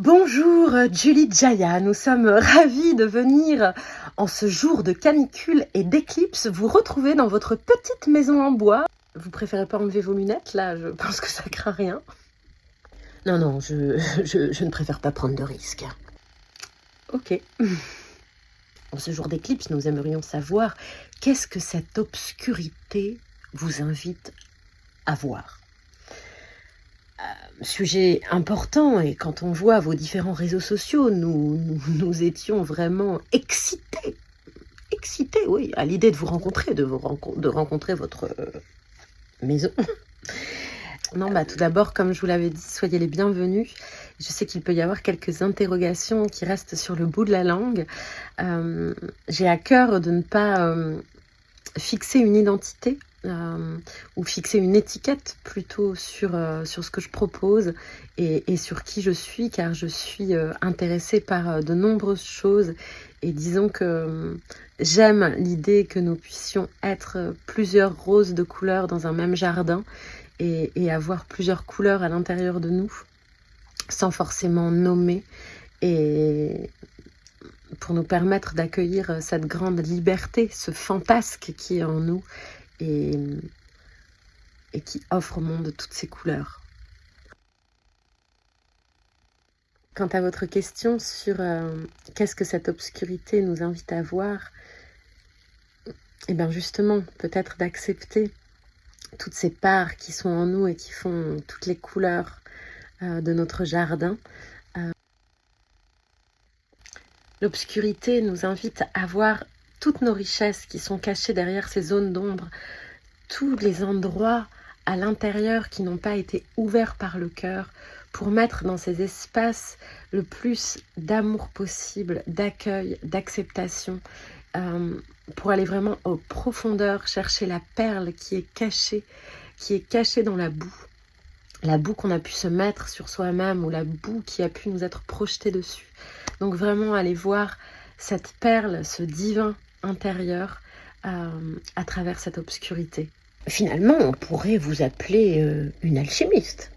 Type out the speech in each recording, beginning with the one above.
Bonjour Julie Jaya, nous sommes ravis de venir en ce jour de canicule et d'éclipse vous retrouver dans votre petite maison en bois. Vous préférez pas enlever vos lunettes là? Je pense que ça craint rien. Non, je ne préfère pas prendre de risques. Ok. En ce jour d'éclipse, nous aimerions savoir qu'est-ce que cette obscurité vous invite à voir. Sujet important, et quand on voit vos différents réseaux sociaux, nous étions vraiment excités, oui, à l'idée de vous rencontrer, de rencontrer votre maison. Non, tout d'abord, comme je vous l'avais dit, soyez les bienvenus. Je sais qu'il peut y avoir quelques interrogations qui restent sur le bout de la langue. J'ai à cœur de ne pas fixer une identité ou fixer une étiquette plutôt sur ce que je propose et sur qui je suis, car je suis intéressée par de nombreuses choses, et disons que j'aime l'idée que nous puissions être plusieurs roses de couleurs dans un même jardin et avoir plusieurs couleurs à l'intérieur de nous sans forcément nommer, et pour nous permettre d'accueillir cette grande liberté, ce fantasque qui est en nous et qui offre au monde toutes ces couleurs. Quant à votre question sur qu'est-ce que cette obscurité nous invite à voir, et bien justement, peut-être d'accepter toutes ces parts qui sont en nous et qui font toutes les couleurs de notre jardin. L'obscurité nous invite à voir toutes nos richesses qui sont cachées derrière ces zones d'ombre, tous les endroits à l'intérieur qui n'ont pas été ouverts par le cœur, pour mettre dans ces espaces le plus d'amour possible, d'accueil, d'acceptation, pour aller vraiment aux profondeurs, chercher la perle qui est cachée dans la boue qu'on a pu se mettre sur soi-même, ou la boue qui a pu nous être projetée dessus. Donc vraiment aller voir cette perle, ce divin intérieur à travers cette obscurité. Finalement, on pourrait vous appeler une alchimiste.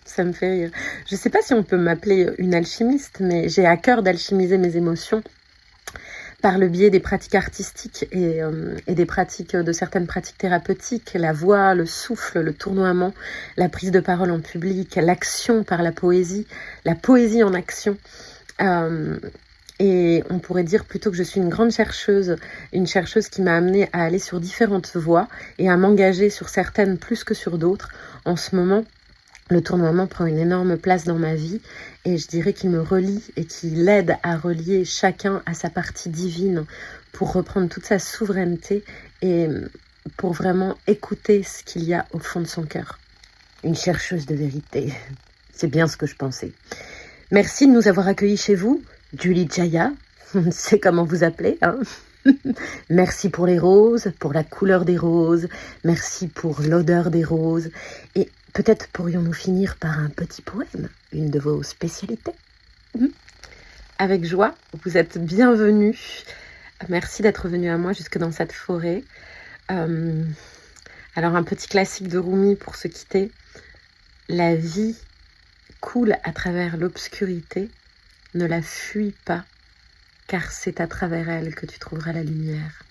Ça me fait rire. Je ne sais pas si on peut m'appeler une alchimiste, mais j'ai à cœur d'alchimiser mes émotions par le biais des pratiques artistiques et des pratiques, de certaines pratiques thérapeutiques, la voix, le souffle, le tournoiement, la prise de parole en public, l'action par la poésie en action. Et on pourrait dire plutôt que je suis une grande chercheuse, une chercheuse qui m'a amenée à aller sur différentes voies et à m'engager sur certaines plus que sur d'autres. En ce moment, le tournoiement prend une énorme place dans ma vie, et je dirais qu'il me relie et qu'il aide à relier chacun à sa partie divine pour reprendre toute sa souveraineté et pour vraiment écouter ce qu'il y a au fond de son cœur. Une chercheuse de vérité, c'est bien ce que je pensais. Merci de nous avoir accueillis chez vous, Julie Jaya, c'est comment vous appelez, hein. Merci pour les roses, pour la couleur des roses, merci pour l'odeur des roses, et peut-être pourrions-nous finir par un petit poème, une de vos spécialités. Avec joie, vous êtes bienvenus. Merci d'être venu à moi jusque dans cette forêt. Alors un petit classique de Rumi pour se quitter. La vie coule à travers l'obscurité, ne la fuis pas, car c'est à travers elle que tu trouveras la lumière.